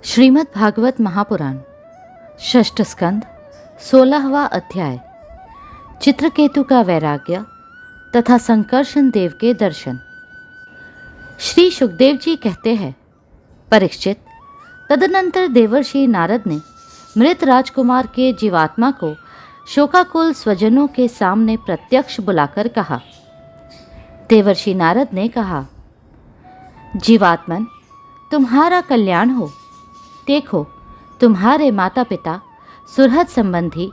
श्रीमद् भागवत महापुराण षष्ठ स्कंद 16वां अध्याय चित्रकेतु का वैराग्य तथा संकर्षण देव के दर्शन। श्री सुखदेव जी कहते हैं, परीक्षित, तदनंतर देवर्षि नारद ने मृत राजकुमार के जीवात्मा को शोकाकुल स्वजनों के सामने प्रत्यक्ष बुलाकर कहा। देवर्षि नारद ने कहा, जीवात्मन, तुम्हारा कल्याण हो। देखो, तुम्हारे माता पिता सुहृद संबंधी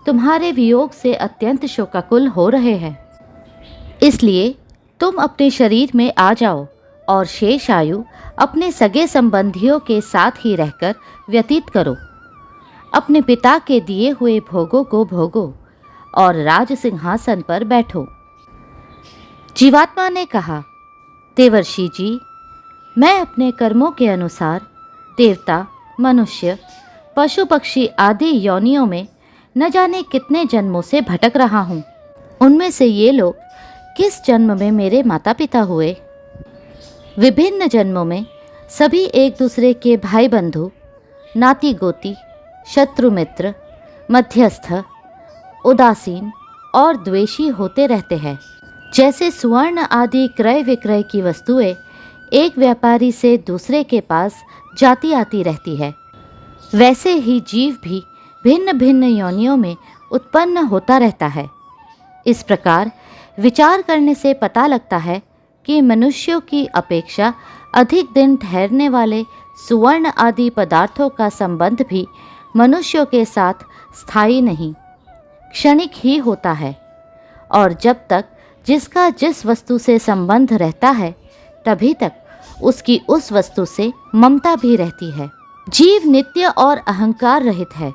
तुम्हारे वियोग से अत्यंत शोकाकुल हो रहे हैं। इसलिए तुम अपने शरीर में आ जाओ और शेष आयु अपने सगे संबंधियों के साथ ही रहकर व्यतीत करो। अपने पिता के दिए हुए भोगों को भोगो और राज सिंहासन पर बैठो। जीवात्मा ने कहा, देवर्षि जी, मैं अपने कर्मों के अनुसार देवता, मनुष्य, पशु पक्षी आदि योनियों में न जाने कितने जन्मों से भटक रहा हूँ। उनमें से ये लोग किस जन्म में मेरे माता पिता हुए? विभिन्न जन्मों में सभी एक दूसरे के भाई बंधु, नाती गोती, शत्रु मित्र, मध्यस्थ, उदासीन और द्वेषी होते रहते हैं। जैसे सुवर्ण आदि क्रय विक्रय की वस्तुएं एक व्यापारी से दूसरे के पास जाती आती रहती है, वैसे ही जीव भी भिन्न भिन्न योनियों में उत्पन्न होता रहता है। इस प्रकार विचार करने से पता लगता है कि मनुष्यों की अपेक्षा अधिक दिन ठहरने वाले सुवर्ण आदि पदार्थों का संबंध भी मनुष्यों के साथ स्थायी नहीं, क्षणिक ही होता है। और जब तक जिसका जिस वस्तु से संबंध रहता है, तभी तक उसकी उस वस्तु से ममता भी रहती है। जीव नित्य और अहंकार रहित है।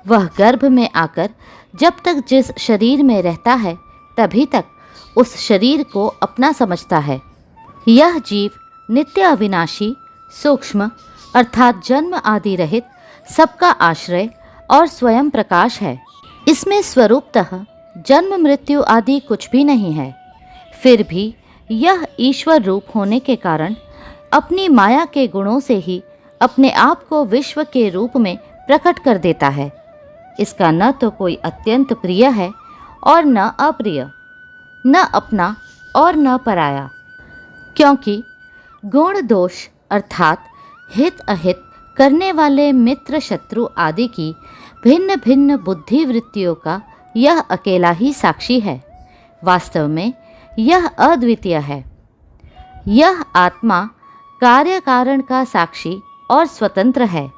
वह गर्भ में आकर जब तक जिस शरीर में रहता है, तभी तक उस शरीर को अपना समझता है। यह जीव नित्य अविनाशी, सूक्ष्म अर्थात जन्म आदि रहित, सबका आश्रय और स्वयं प्रकाश है। इसमें स्वरूपतः जन्म मृत्यु आदि कुछ भी नहीं है। फिर भी यह ईश्वर रूप होने के कारण अपनी माया के गुणों से ही अपने आप को विश्व के रूप में प्रकट कर देता है। इसका न तो कोई अत्यंत प्रिय है और न अप्रिय, न अपना और न पराया, क्योंकि गुण दोष अर्थात हित अहित करने वाले मित्र शत्रु आदि की भिन्न भिन्न बुद्धि वृत्तियों का यह अकेला ही साक्षी है। वास्तव में यह अद्वितीय है। यह आत्मा कार्य कारण का साक्षी और स्वतंत्र है।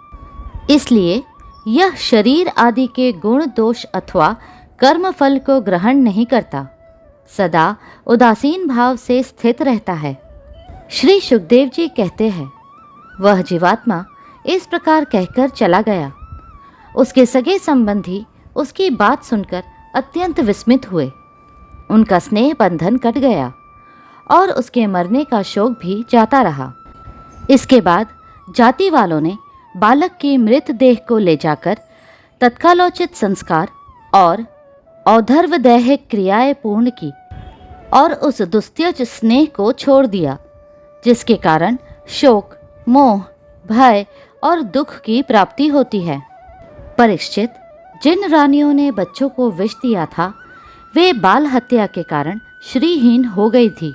इसलिए यह शरीर आदि के गुण दोष अथवा कर्म फल को ग्रहण नहीं करता, सदा उदासीन भाव से स्थित रहता है। श्री सुखदेव जी कहते हैं, वह जीवात्मा इस प्रकार कहकर चला गया। उसके सगे संबंधी उसकी बात सुनकर अत्यंत विस्मित हुए। उनका स्नेह बंधन कट गया और उसके मरने का शोक भी जाता रहा। इसके बाद जाति वालों ने बालक की मृत देह को ले जाकर तत्कालोचित संस्कार और औधर्वदैहिक क्रियाएं पूर्ण की और उस दुस्त्यज स्नेह को छोड़ दिया, जिसके कारण शोक, मोह, भय और दुख की प्राप्ति होती है। परीक्षित, जिन रानियों ने बच्चों को विष दिया था, वे बाल हत्या के कारण श्रीहीन हो गई थी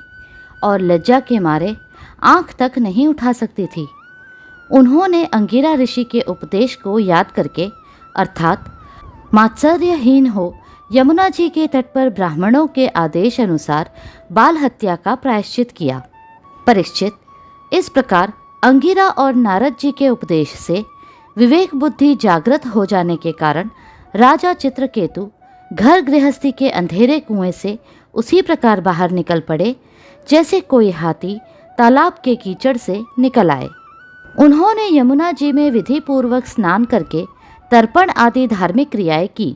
और लज्जा के मारे आंख तक नहीं उठा सकती थी। उन्होंने अंगिरा ऋषि के उपदेश को याद करके अर्थात मात्सर्यहीन हो यमुना जी के तट पर ब्राह्मणों के आदेश अनुसार बाल हत्या का प्रायश्चित किया। परीक्षित, इस प्रकार अंगिरा और नारद जी के उपदेश से विवेक बुद्धि जागृत हो जाने के कारण राजा चित्रकेतु घर गृहस्थी के अंधेरे कुएं से उसी प्रकार बाहर निकल पड़े जैसे कोई हाथी तालाब के कीचड़ से निकल आए। उन्होंने यमुना जी में विधि पूर्वक स्नान करके तर्पण आदि धार्मिक क्रियाएं की।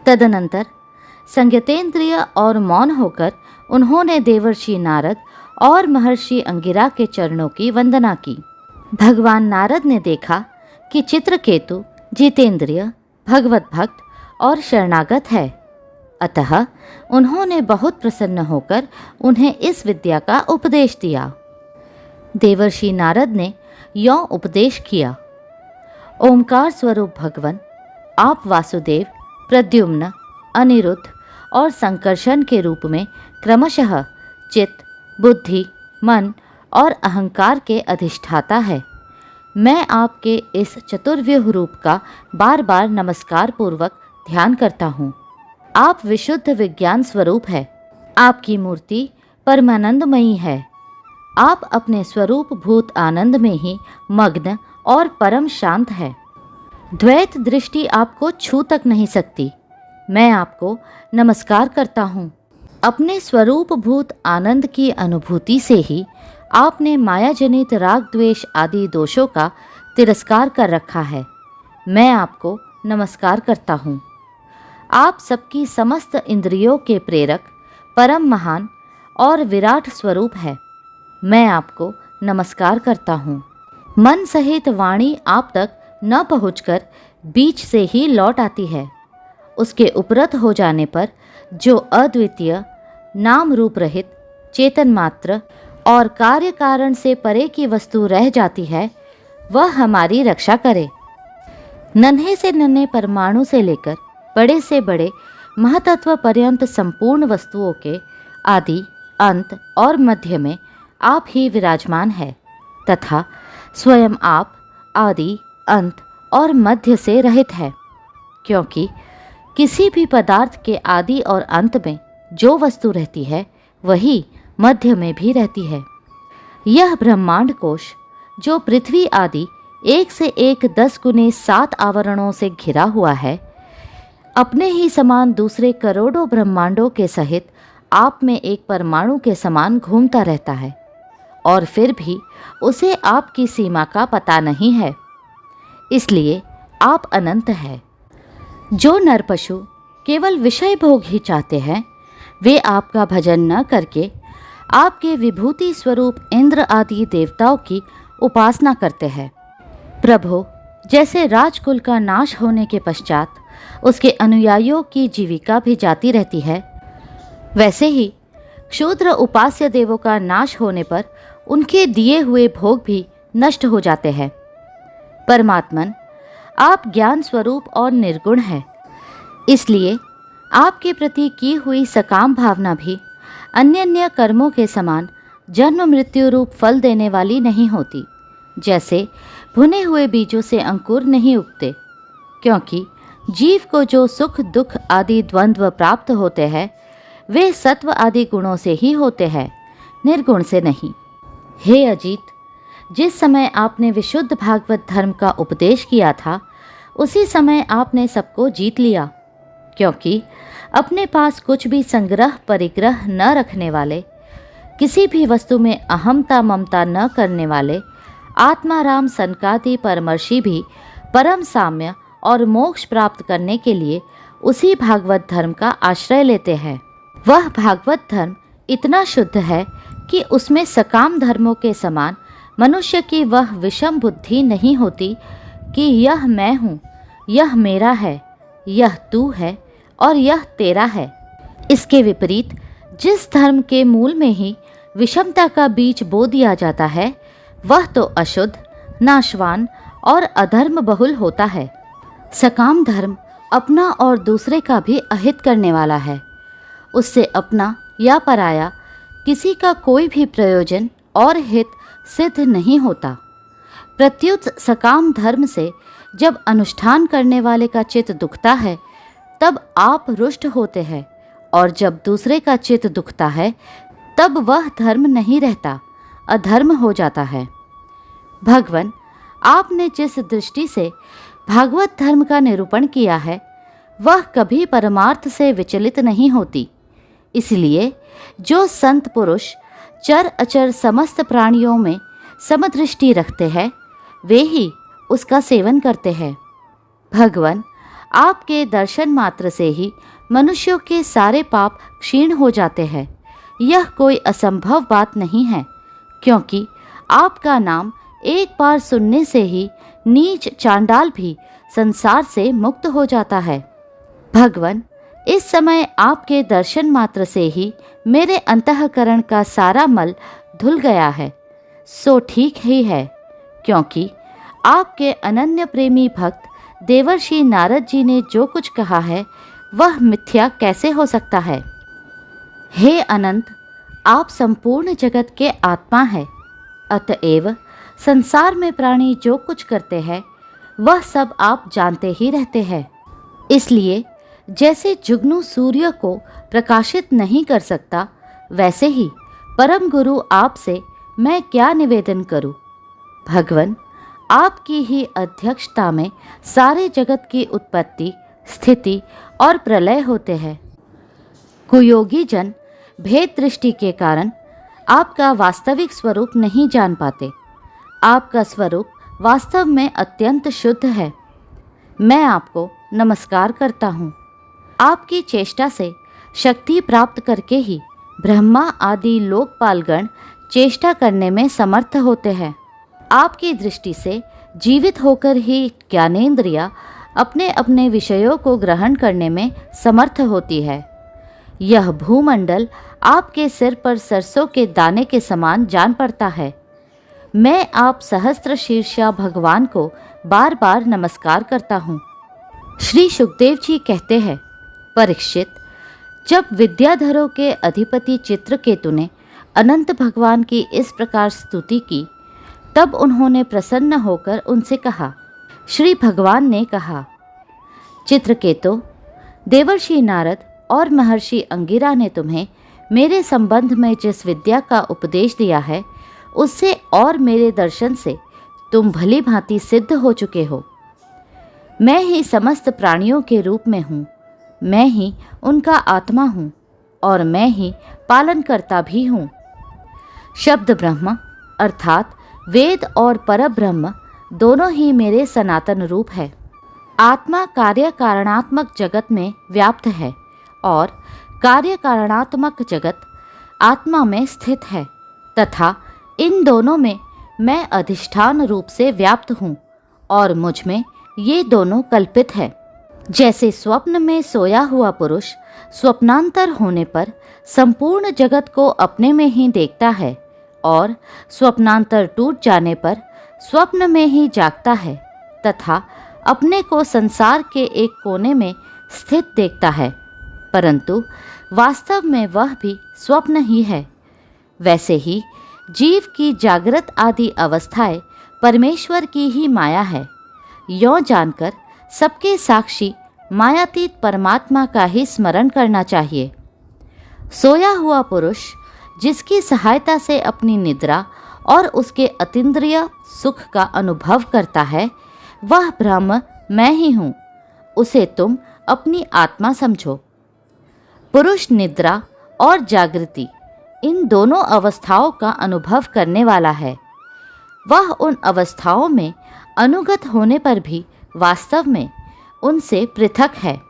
तदनंतर संयतेंद्रिय और मौन होकर उन्होंने देवर्षि नारद और महर्षि अंगिरा के चरणों की वंदना की। भगवान नारद ने देखा कि चित्रकेतु जितेंद्रिय, भगवत भक्त और शरणागत है। अतः उन्होंने बहुत प्रसन्न होकर उन्हें इस विद्या का उपदेश दिया। देवर्षि नारद ने यों उपदेश किया, ओमकार स्वरूप भगवान, आप वासुदेव, प्रद्युम्न, अनिरुद्ध और संकर्षण के रूप में क्रमशः चित्त, बुद्धि, मन और अहंकार के अधिष्ठाता है। मैं आपके इस चतुर्व्यूह रूप का बार बार नमस्कार पूर्वक ध्यान करता हूँ। आप विशुद्ध विज्ञान स्वरूप है। आपकी मूर्ति परमानंदमयी है। आप अपने स्वरूप भूत आनंद में ही मग्न और परम शांत है। द्वैत दृष्टि आपको छू तक नहीं सकती। मैं आपको नमस्कार करता हूँ। अपने स्वरूप भूत आनंद की अनुभूति से ही आपने माया जनित राग द्वेष आदि दोषों का तिरस्कार कर रखा है। मैं आपको नमस्कार करता हूँ। आप सबकी समस्त इंद्रियों के प्रेरक, परम महान और विराट स्वरूप है। मैं आपको नमस्कार करता हूँ। मन सहित वाणी आप तक न पहुँचकर बीच से ही लौट आती है। उसके उपरत हो जाने पर जो अद्वितीय, नाम रूप रहित, चेतन मात्र और कार्य कारण से परे की वस्तु रह जाती है, वह हमारी रक्षा करे। नन्हे से नन्हे परमाणु से लेकर बड़े से बड़े महतत्व पर्यंत संपूर्ण वस्तुओं के आदि, अंत और मध्य में आप ही विराजमान है तथा स्वयं आप आदि, अंत और मध्य से रहित है। क्योंकि किसी भी पदार्थ के आदि और अंत में जो वस्तु रहती है वही मध्य में भी रहती है। यह ब्रह्मांड कोश जो पृथ्वी आदि एक से एक 10 गुने 7 आवरणों से घिरा हुआ है, अपने ही समान दूसरे करोड़ों ब्रह्मांडों के सहित आप में एक परमाणु के समान घूमता रहता है और फिर भी उसे आपकी सीमा का पता नहीं है। इसलिए आप अनंत है। जो नर पशु केवल विषय भोग ही चाहते हैं, वे आपका भजन न करके आपके विभूति स्वरूप इंद्र आदि देवताओं की उपासना करते हैं। प्रभु, जैसे राजकुल का नाश होने के पश्चात उसके अनुयायियों की जीविका भी जाती रहती है, वैसे ही क्षुद्र उपास्य देवों का नाश होने पर उनके दिए हुए भोग भी नष्ट हो जाते हैं। परमात्मन, आप ज्ञान स्वरूप और निर्गुण है। इसलिए आपके प्रति की हुई सकाम भावना भी अन्य अन्य कर्मों के समान जन्म मृत्यु रूप फल देने वाली नहीं होती। जैसे भुने हुए बीजों से अंकुर नहीं उगते, क्योंकि जीव को जो सुख दुख आदि द्वंद्व प्राप्त होते हैं वे सत्व आदि गुणों से ही होते हैं, निर्गुण से नहीं। हे अजीत, जिस समय आपने विशुद्ध भागवत धर्म का उपदेश किया था, उसी समय आपने सबको जीत लिया। क्योंकि अपने पास कुछ भी संग्रह परिग्रह न रखने वाले, किसी भी वस्तु में अहमता ममता न करने वाले आत्माराम सनकादि परमर्षि भी परम साम्य और मोक्ष प्राप्त करने के लिए उसी भागवत धर्म का आश्रय लेते हैं। वह भागवत धर्म इतना शुद्ध है कि उसमें सकाम धर्मों के समान मनुष्य की वह विषम बुद्धि नहीं होती कि यह मैं हूँ, यह मेरा है, यह तू है और यह तेरा है। इसके विपरीत जिस धर्म के मूल में ही विषमता का बीज बो दिया जाता है, वह तो अशुद्ध, नाशवान और अधर्म बहुल होता है। सकाम धर्म अपना और दूसरे का भी अहित करने वाला है। उससे अपना या पराया किसी का कोई भी प्रयोजन और हित सिद्ध नहीं होता। प्रत्युत सकाम धर्म से जब अनुष्ठान करने वाले का चित्त दुखता है, तब आप रुष्ट होते हैं, और जब दूसरे का चित्त दुखता है तब वह धर्म नहीं रहता, अधर्म हो जाता है। भगवान, आपने जिस दृष्टि से भागवत धर्म का निरूपण किया है, वह कभी परमार्थ से विचलित नहीं होती। इसलिए जो संत पुरुष चर अचर समस्त प्राणियों में समदृष्टि रखते हैं, वे ही उसका सेवन करते हैं। भगवान, आपके दर्शन मात्र से ही मनुष्यों के सारे पाप क्षीण हो जाते हैं। यह कोई असंभव बात नहीं है, क्योंकि आपका नाम एक बार सुनने से ही नीच चांडाल भी संसार से मुक्त हो जाता है। भगवान, इस समय आपके दर्शन मात्र से ही मेरे अंतःकरण का सारा मल धुल गया है। सो ठीक ही है, क्योंकि आपके अनन्य प्रेमी भक्त देवर्षि नारद जी ने जो कुछ कहा है वह मिथ्या कैसे हो सकता है? हे अनंत, आप संपूर्ण जगत के आत्मा है, अतएव संसार में प्राणी जो कुछ करते हैं वह सब आप जानते ही रहते हैं। इसलिए जैसे जुगनू सूर्य को प्रकाशित नहीं कर सकता, वैसे ही परम गुरु आपसे मैं क्या निवेदन करूं? भगवन, आपकी ही अध्यक्षता में सारे जगत की उत्पत्ति, स्थिति और प्रलय होते हैं। कुयोगी जन भेद दृष्टि के कारण आपका वास्तविक स्वरूप नहीं जान पाते। आपका स्वरूप वास्तव में अत्यंत शुद्ध है। मैं आपको नमस्कार करता हूँ। आपकी चेष्टा से शक्ति प्राप्त करके ही ब्रह्मा आदि लोकपालगण चेष्टा करने में समर्थ होते हैं। आपकी दृष्टि से जीवित होकर ही ज्ञानेंद्रिया अपने अपने विषयों को ग्रहण करने में समर्थ होती है। यह भूमंडल आपके सिर पर सरसों के दाने के समान जान पड़ता है। मैं आप सहस्त्र शीर्षा भगवान को बार बार नमस्कार करता हूँ। श्री सुखदेव जी कहते हैं, परीक्षित, जब विद्याधरों के अधिपति चित्रकेतु ने अनंत भगवान की इस प्रकार स्तुति की, तब उन्होंने प्रसन्न होकर उनसे कहा। श्री भगवान ने कहा, चित्रकेतु, देवर्षि नारद और महर्षि अंगिरा ने तुम्हें मेरे संबंध में जिस विद्या का उपदेश दिया है, उससे और मेरे दर्शन से तुम भली भांति सिद्ध हो चुके हो। मैं ही समस्त प्राणियों के रूप में हूँ, मैं ही उनका आत्मा हूँ और मैं ही पालन करता भी हूँ। शब्द ब्रह्म अर्थात वेद और परब्रह्म दोनों ही मेरे सनातन रूप है। आत्मा कार्य कारणात्मक जगत में व्याप्त है और कार्य कारणात्मक जगत आत्मा में स्थित है तथा इन दोनों में मैं अधिष्ठान रूप से व्याप्त हूँ और मुझ में ये दोनों कल्पित है। जैसे स्वप्न में सोया हुआ पुरुष स्वप्नांतर होने पर संपूर्ण जगत को अपने में ही देखता है और स्वप्नांतर टूट जाने पर स्वप्न में ही जागता है तथा अपने को संसार के एक कोने में स्थित देखता है, परंतु वास्तव में वह भी स्वप्न ही है। वैसे ही जीव की जागृत आदि अवस्थाएं परमेश्वर की ही माया है। यों जानकर सबके साक्षी मायातीत परमात्मा का ही स्मरण करना चाहिए। सोया हुआ पुरुष जिसकी सहायता से अपनी निद्रा और उसके अतीन्द्रिय सुख का अनुभव करता है, वह ब्रह्म मैं ही हूँ। उसे तुम अपनी आत्मा समझो। पुरुष निद्रा और जागृति इन दोनों अवस्थाओं का अनुभव करने वाला है। वह उन अवस्थाओं में अनुगत होने पर भी वास्तव में उनसे पृथक है।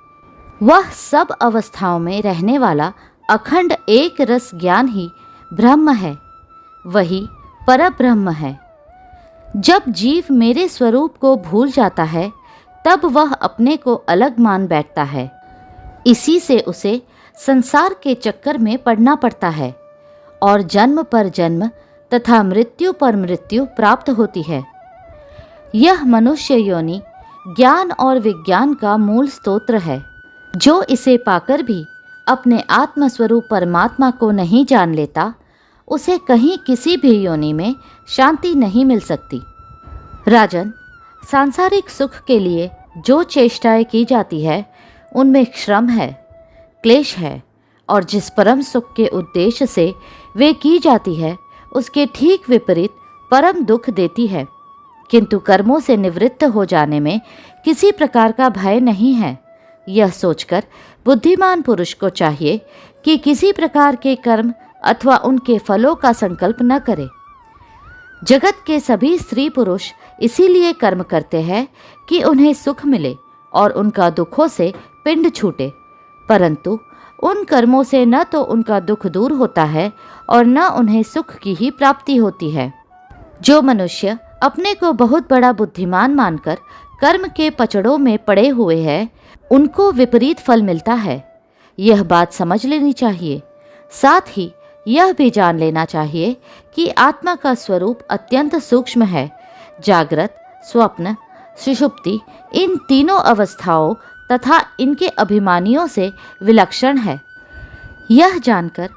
वह सब अवस्थाओं में रहने वाला अखंड एक रस ज्ञान ही ब्रह्म है, वही परब्रह्म है। जब जीव मेरे स्वरूप को भूल जाता है, तब वह अपने को अलग मान बैठता है। इसी से उसे संसार के चक्कर में पड़ना पड़ता है और जन्म पर जन्म तथा मृत्यु पर मृत्यु प्राप्त होती है। यह मनुष्य योनि ज्ञान और विज्ञान का मूल स्तोत्र है। जो इसे पाकर भी अपने आत्मस्वरूप परमात्मा को नहीं जान लेता, उसे कहीं किसी भी योनि में शांति नहीं मिल सकती। राजन, सांसारिक सुख के लिए जो चेष्टाएं की जाती है, उनमें श्रम है, क्लेश है, और जिस परम सुख के उद्देश्य से वे की जाती है, उसके ठीक विपरीत परम दुख देती है। किंतु कर्मों से निवृत्त हो जाने में किसी प्रकार का भय नहीं है। यह सोचकर बुद्धिमान पुरुष को चाहिए कि किसी प्रकार के कर्म अथवा उनके फलों का संकल्प न करे। जगत के सभी स्त्री पुरुष इसीलिए कर्म करते हैं कि उन्हें सुख मिले और उनका दुखों से पिंड छूटे, परंतु उन कर्मों से न तो उनका दुख दूर होता है और न उन्हें सुख की ही प्राप्ति होती है। जो मनुष्य अपने को बहुत बड़ा बुद्धिमान मानकर कर्म के पचड़ों में पड़े हुए हैं, उनको विपरीत फल मिलता है। यह बात समझ लेनी चाहिए। साथ ही यह भी जान लेना चाहिए कि आत्मा का स्वरूप अत्यंत सूक्ष्म है, जागृत स्वप्न, सुषुप्ति इन तीनों अवस्थाओं तथा इनके अभिमानियों से विलक्षण है। यह जानकर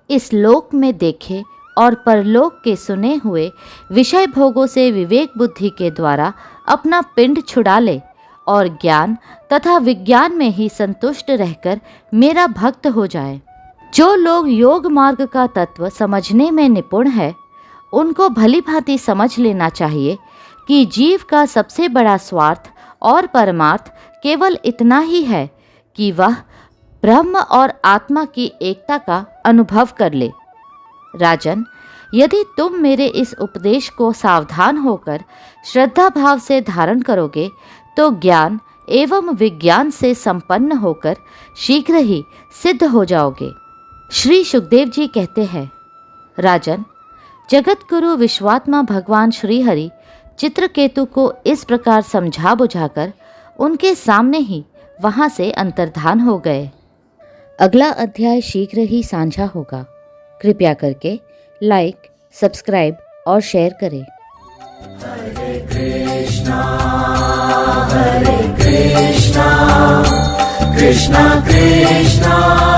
इस लोक में देखे और परलोक के सुने हुए विषय भोगों से विवेक बुद्धि के द्वारा अपना पिंड छुड़ा ले और ज्ञान तथा विज्ञान में ही संतुष्ट रहकर मेरा भक्त हो जाए। जो लोग योग मार्ग का तत्व समझने में निपुण है, उनको भली भांति समझ लेना चाहिए कि जीव का सबसे बड़ा स्वार्थ और परमार्थ केवल इतना ही है कि वह ब्रह्म और आत्मा की एकता का अनुभव कर ले। राजन, यदि तुम मेरे इस उपदेश को सावधान होकर श्रद्धा भाव से धारण करोगे तो ज्ञान एवं विज्ञान से संपन्न होकर शीघ्र ही सिद्ध हो जाओगे। श्री सुखदेव जी कहते हैं, राजन, जगत गुरु विश्वात्मा भगवान श्री हरि चित्रकेतु को इस प्रकार समझा बुझाकर उनके सामने ही वहां से अंतर्धान हो गए। अगला अध्याय शीघ्र ही साझा होगा। कृपया करके लाइक, सब्सक्राइब और शेयर करें। हरे कृष्णा कृष्णा कृष्णा